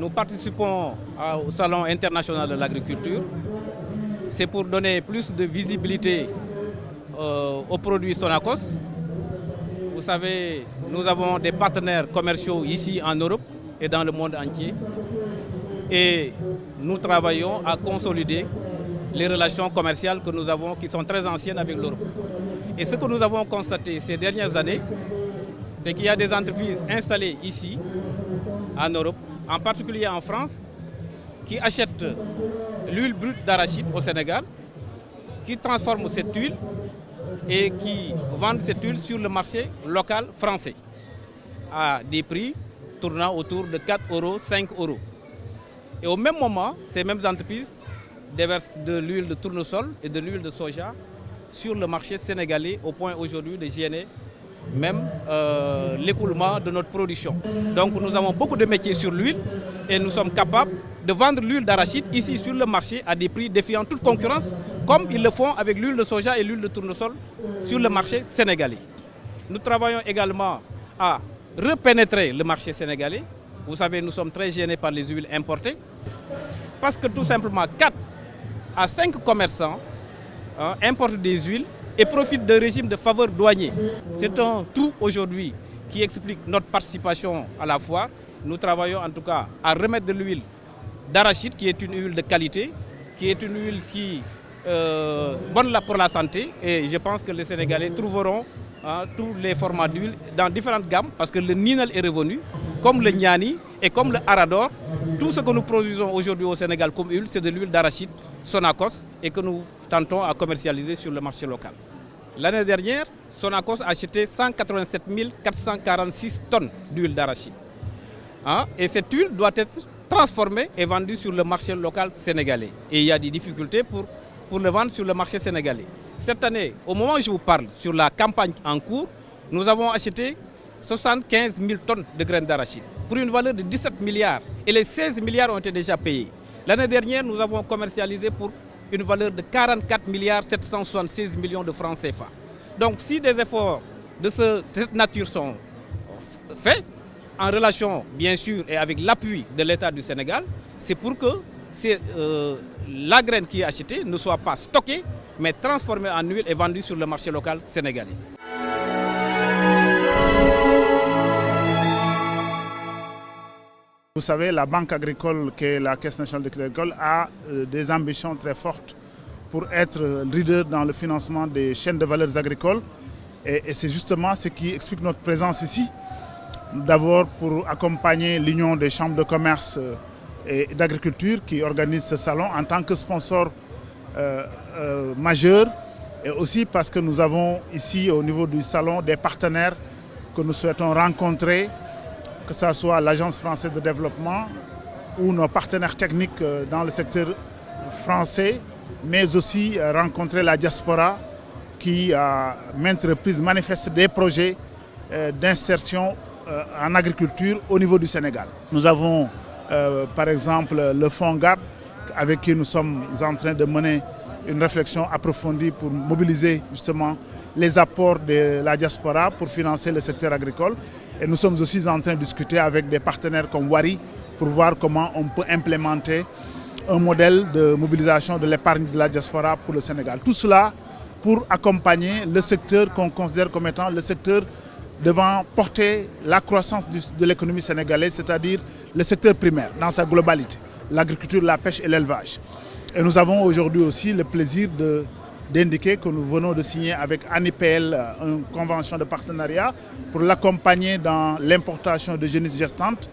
nous participons au Salon international de l'agriculture. C'est pour donner plus de visibilité aux produits Sonacos. Vous savez, nous avons des partenaires commerciaux ici en Europe et dans le monde entier. Et nous travaillons à consolider les relations commerciales que nous avons, qui sont très anciennes avec l'Europe. Et ce que nous avons constaté ces dernières années, c'est qu'il y a des entreprises installées ici, en Europe, en particulier en France, qui achètent l'huile brute d'arachide au Sénégal, qui transforment cette huile et qui vendent cette huile sur le marché local français à des prix tournant autour de 4 euros, 5 euros. Et au même moment, ces mêmes entreprises déversent de l'huile de tournesol et de l'huile de soja sur le marché sénégalais au point aujourd'hui de gêner même l'écoulement de notre production. Donc nous avons beaucoup de métiers sur l'huile et nous sommes capables de vendre l'huile d'arachide ici sur le marché à des prix défiant toute concurrence, comme ils le font avec l'huile de soja et l'huile de tournesol sur le marché sénégalais. Nous travaillons également à repénétrer le marché sénégalais. Vous savez, nous sommes très gênés par les huiles importées parce que tout simplement 4 à 5 commerçants importent des huiles et profitent d'un régime de faveur douanier. C'est un tout aujourd'hui qui explique notre participation à la foire. Nous travaillons en tout cas à remettre de l'huile d'arachide qui est une huile de qualité, qui est une huile qui bonne pour la santé et je pense que les Sénégalais trouveront tous les formats d'huile dans différentes gammes parce que le Ninal est revenu, comme le Niani et comme le Arador. Tout ce que nous produisons aujourd'hui au Sénégal comme huile, c'est de l'huile d'arachide Sonacos et que nous tentons à commercialiser sur le marché local. L'année dernière, Sonacos a acheté 187 446 tonnes d'huile d'arachide. Et cette huile doit être transformée et vendue sur le marché local sénégalais. Et il y a des difficultés pour le vendre sur le marché sénégalais. Cette année, au moment où je vous parle, sur la campagne en cours, nous avons acheté 75 000 tonnes de graines d'arachide pour une valeur de 17 milliards. Et les 16 milliards ont été déjà payés. L'année dernière, nous avons commercialisé pour une valeur de 44 milliards 776 millions de francs CFA. Donc si des efforts de cette nature sont faits, en relation bien sûr et avec l'appui de l'État du Sénégal, c'est pour que la graine qui est achetée ne soit pas stockée, mais transformée en huile et vendue sur le marché local sénégalais. Vous savez, la banque agricole, qui est la Caisse nationale de crédit agricole, a des ambitions très fortes pour être leader dans le financement des chaînes de valeurs agricoles. Et c'est justement ce qui explique notre présence ici. D'abord pour accompagner l'Union des chambres de commerce et d'agriculture qui organise ce salon en tant que sponsor majeur. Et aussi parce que nous avons ici au niveau du salon des partenaires que nous souhaitons rencontrer, que ce soit l'Agence française de développement ou nos partenaires techniques dans le secteur français, mais aussi rencontrer la diaspora qui, à maintes reprises, manifeste des projets d'insertion en agriculture au niveau du Sénégal. Nous avons par exemple le fonds GAP avec qui nous sommes en train de mener une réflexion approfondie pour mobiliser justement les apports de la diaspora pour financer le secteur agricole. Et nous sommes aussi en train de discuter avec des partenaires comme Wari pour voir comment on peut implémenter un modèle de mobilisation de l'épargne de la diaspora pour le Sénégal. Tout cela pour accompagner le secteur qu'on considère comme étant le secteur devant porter la croissance de l'économie sénégalaise, c'est-à-dire le secteur primaire dans sa globalité, l'agriculture, la pêche et l'élevage. Et nous avons aujourd'hui aussi le plaisir d'indiquer que nous venons de signer avec ANIPL une convention de partenariat pour l'accompagner dans l'importation de génisses gestantes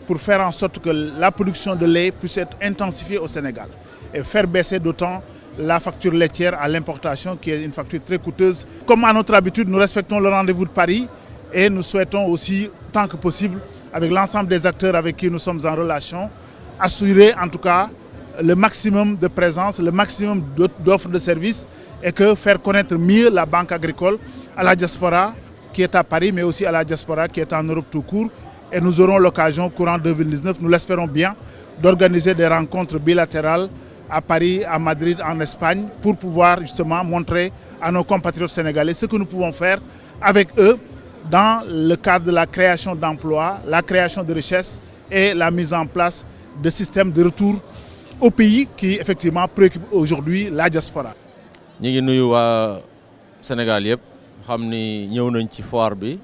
pour faire en sorte que la production de lait puisse être intensifiée au Sénégal et faire baisser d'autant la facture laitière à l'importation qui est une facture très coûteuse. Comme à notre habitude, nous respectons le rendez-vous de Paris et nous souhaitons aussi, tant que possible, avec l'ensemble des acteurs avec qui nous sommes en relation, assurer en tout cas le maximum de présence, le maximum d'offres de services et que faire connaître mieux la banque agricole à la diaspora qui est à Paris, mais aussi à la diaspora qui est en Europe tout court. Et nous aurons l'occasion, courant 2019, nous l'espérons bien, d'organiser des rencontres bilatérales à Paris, à Madrid, en Espagne, pour pouvoir justement montrer à nos compatriotes sénégalais ce que nous pouvons faire avec eux dans le cadre de la création d'emplois, la création de richesses et la mise en place de système de retour au pays qui effectivement préoccupe aujourd'hui la diaspora. Nous ngi nuyu waa Sénégal yëpp xam ni ñëw nañ ci foire bi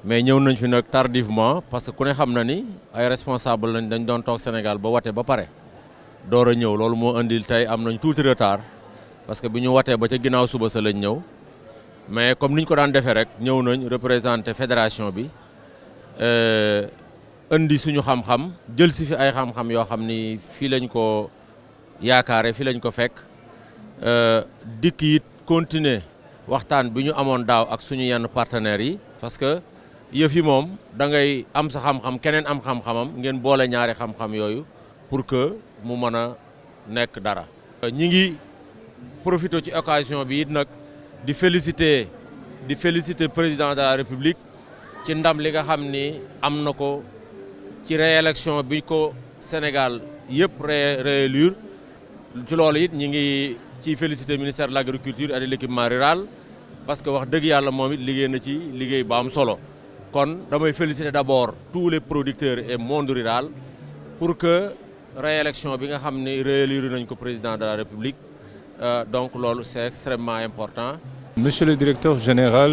mais ñëw nañ fi nag tardivement parce que ku ne xam na ni ay responsable lañ dañ doon toog Sénégal ba wate ba pare door a ñëw loolu moo indil tey am nañ tuuti retard parce que bi ñu watee ba ca ginnaaw suba sa lañ ñëw mais comme niñ ko daan defee rek ñëw nañ représenter fédération bi indi suñu xam-xam jël si fi ay xam-xam yoo xam ni fii lañ ko yaakaare fii lañ ko fekk dikk it continuer waxtaan bi ñu amoon daaw ak suñu yenn partenaires yi parce que yëf yi moom da ngay am sa xam-xam keneen am xam-xamam ngeen boole ñaari xam-xam yooyu pour que mu mën a nekk dara. ñi ngi profité ci occasion bi it nag di féliciter président de la République ci ndam li nga xam ni am na ko ci réélection bi ko Sénégal yëpp réélire ci loolu it ñi ngi ci féliciter ministère de l'agriculture et de l'équipement rural parce que wax dëgg yàlla moom it liggéey na ci liggéey ba am solo kon damay féliciter d'abord tous les producteurs et monde rural pour que réélection bi nga xam ni réélire nañ ko président de la République donc loolu c'est extrêmement important. Monsieur le directeur général,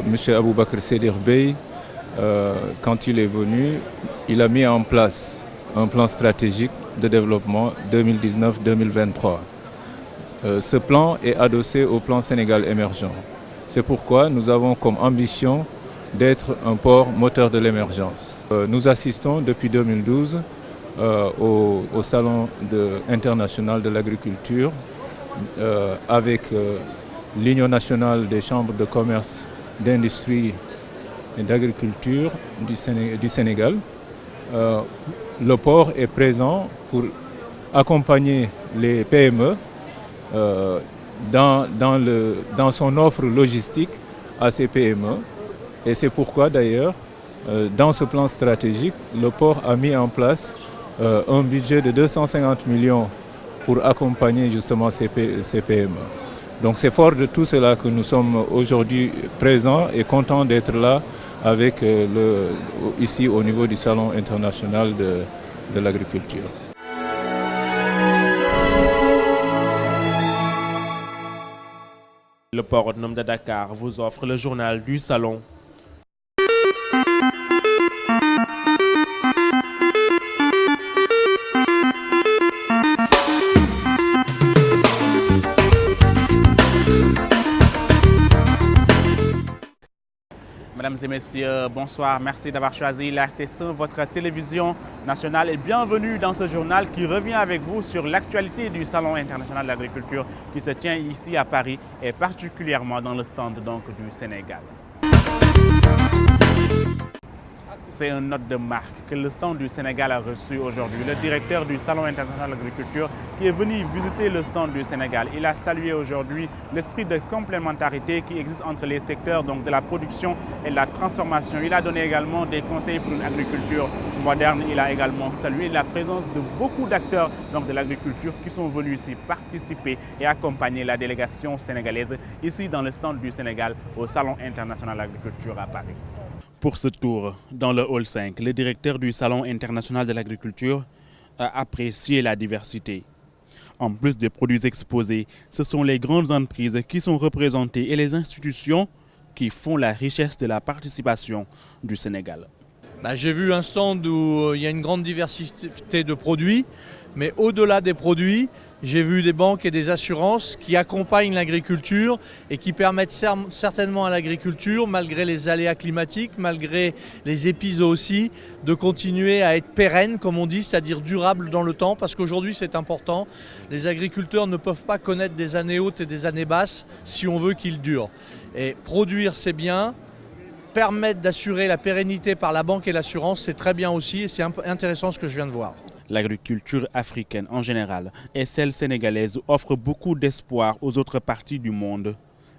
Monsieur Aboubakr Sédir Bey, quand il est venu, il a mis en place un plan stratégique de développement 2019-2023. Ce plan est adossé au plan Sénégal émergent. C'est pourquoi nous avons comme ambition d'être un port moteur de l'émergence. Nous assistons depuis 2012 au Salon international de l'agriculture avec l'Union nationale des chambres de commerce, d'industrie et d'agriculture du Sénégal. Le port est présent pour accompagner les PME dans son offre logistique à ces PME. Et c'est pourquoi d'ailleurs, dans ce plan stratégique, le port a mis en place un budget de 250 millions pour accompagner justement ces PME. Donc c'est fort de tout cela que nous sommes aujourd'hui présents et contents d'être là avec ici au niveau du Salon international de l'agriculture. Le port autonome de Dakar vous offre le journal du Salon. Mesdames et messieurs, bonsoir. Merci d'avoir choisi la RTS1, votre télévision nationale, et bienvenue dans ce journal qui revient avec vous sur l'actualité du Salon international de l'agriculture qui se tient ici à Paris et particulièrement dans le stand donc du Sénégal. C'est une note de marque que le stand du Sénégal a reçu aujourd'hui. Le directeur du Salon international de l'agriculture qui est venu visiter le stand du Sénégal, il a salué aujourd'hui l'esprit de complémentarité qui existe entre les secteurs donc de la production et de la transformation. Il a donné également des conseils pour une agriculture moderne. Il a également salué la présence de beaucoup d'acteurs de l'agriculture qui sont venus ici participer et accompagner la délégation sénégalaise ici dans le stand du Sénégal au Salon international de l'agriculture à Paris. Pour ce tour dans le Hall 5, le directeur du Salon international de l'agriculture a apprécié la diversité. En plus des produits exposés, ce sont les grandes entreprises qui sont représentées et les institutions qui font la richesse de la participation du Sénégal. J'ai vu un stand où il y a une grande diversité de produits, mais au-delà des produits, j'ai vu des banques et des assurances qui accompagnent l'agriculture et qui permettent certainement à l'agriculture, malgré les aléas climatiques, malgré les épisodes aussi, de continuer à être pérenne, comme on dit, c'est-à-dire durable dans le temps, parce qu'aujourd'hui c'est important. Les agriculteurs ne peuvent pas connaître des années hautes et des années basses si on veut qu'ils durent. Et produire, c'est bien. Permettre d'assurer la pérennité par la banque et l'assurance, c'est très bien aussi et c'est intéressant ce que je viens de voir. L'agriculture africaine en général et celle sénégalaise offre beaucoup d'espoir aux autres parties du monde.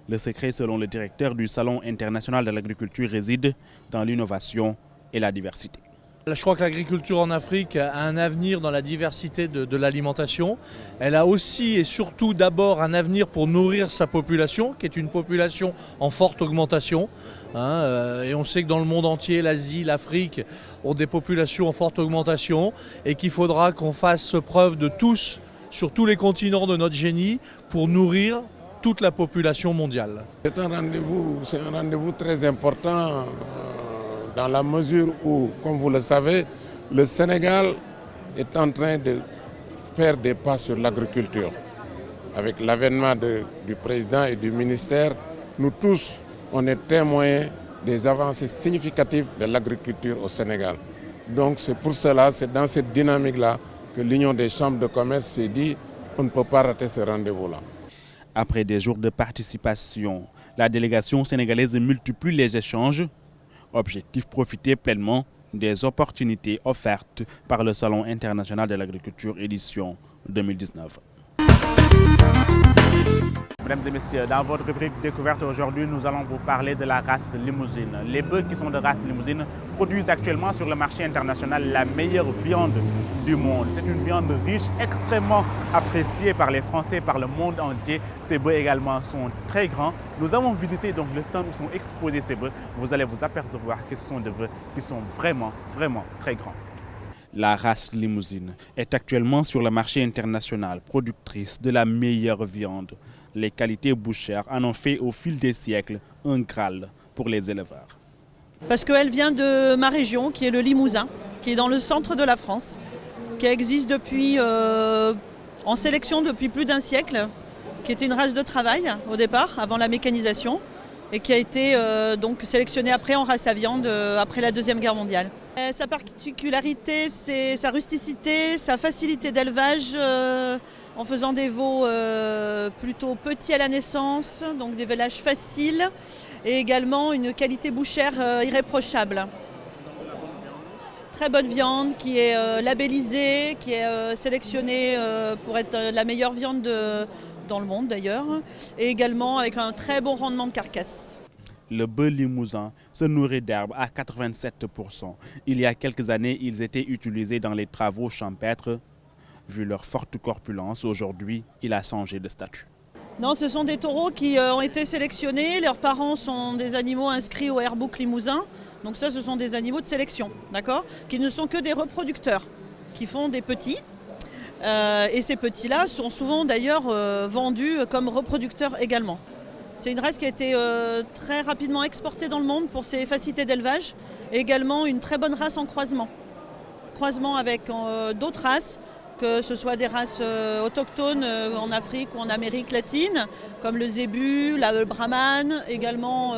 Le secret, selon le directeur du Salon international de l'agriculture, réside dans l'innovation et la diversité. Je crois que l'agriculture en Afrique a un avenir dans la diversité de l'alimentation. Elle a aussi et surtout d'abord un avenir pour nourrir sa population, qui est une population en forte augmentation. Et on sait que dans le monde entier, l'Asie, l'Afrique ont des populations en forte augmentation et qu'il faudra qu'on fasse preuve de tous, sur tous les continents, de notre génie pour nourrir toute la population mondiale. C'est un rendez-vous très important dans la mesure où, comme vous le savez, le Sénégal est en train de faire des pas sur l'agriculture. Avec l'avènement du président et du ministère, nous tous, on est témoins des avancées significatives de l'agriculture au Sénégal. Donc c'est pour cela, c'est dans cette dynamique-là que l'Union des chambres de commerce s'est dit on ne peut pas rater ce rendez-vous-là. Après des jours de participation, la délégation sénégalaise multiplie les échanges. Objectif, profiter pleinement des opportunités offertes par le Salon international de l'agriculture édition 2019. Mesdames et messieurs, dans votre rubrique découverte aujourd'hui, nous allons vous parler de la race limousine. Les bœufs qui sont de race limousine produisent actuellement sur le marché international la meilleure viande du monde. C'est une viande riche, extrêmement appréciée par les Français, par le monde entier. Ces bœufs également sont très grands. Nous avons visité donc le stand où sont exposés ces bœufs. Vous allez vous apercevoir que ce sont des bœufs qui sont vraiment très grands. La race limousine est actuellement sur le marché international, productrice de la meilleure viande. Les qualités bouchères en ont fait au fil des siècles un Graal pour les éleveurs. Parce qu'elle vient de ma région, qui est le Limousin, qui est dans le centre de la France, qui existe depuis, en sélection depuis plus d'un siècle, qui était une race de travail au départ, avant la mécanisation, et qui a été donc sélectionnée après en race à viande après la Deuxième Guerre mondiale. Sa particularité, c'est sa rusticité, sa facilité d'élevage en faisant des veaux plutôt petits à la naissance, donc des vélages faciles et également une qualité bouchère irréprochable. Très bonne viande qui est labellisée, qui est sélectionnée pour être la meilleure viande dans le monde d'ailleurs, et également avec un très bon rendement de carcasse. Le bœuf limousin se nourrit d'herbe à 87%. Il y a quelques années, ils étaient utilisés dans les travaux champêtres. Vu leur forte corpulence, aujourd'hui, il a changé de statut. Non, ce sont des taureaux qui ont été sélectionnés. Leurs parents sont des animaux inscrits au Airbook Limousin. Donc ça, ce sont des animaux de sélection, d'accord, qui ne sont que des reproducteurs, qui font des petits. Et ces petits-là sont souvent d'ailleurs vendus comme reproducteurs également. C'est une race qui a été très rapidement exportée dans le monde pour ses facilités d'élevage et également une très bonne race en croisement. Croisement avec d'autres races, que ce soit des races autochtones en Afrique ou en Amérique latine, comme le zébu, le brahman, également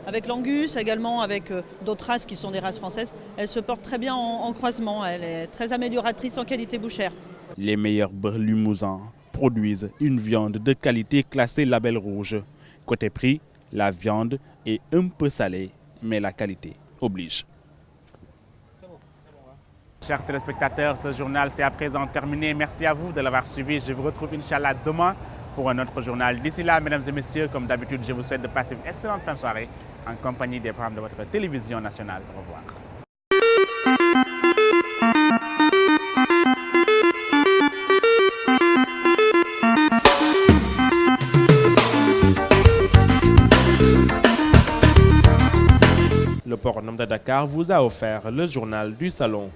avec l'angus, également avec d'autres races qui sont des races françaises. Elle se porte très bien en croisement, elle est très amélioratrice en qualité bouchère. Les meilleurs bœufs limousins produisent une viande de qualité classée label rouge. Côté prix, la viande est un peu salée, mais la qualité oblige. Chers téléspectateurs, ce journal c'est à présent terminé. Merci à vous de l'avoir suivi. Je vous retrouve Inch'Allah demain pour un autre journal. D'ici là, mesdames et messieurs, comme d'habitude, je vous souhaite de passer une excellente fin de soirée en compagnie des programmes de votre télévision nationale. Au revoir. Le port Nom de Dakar vous a offert le journal du Salon.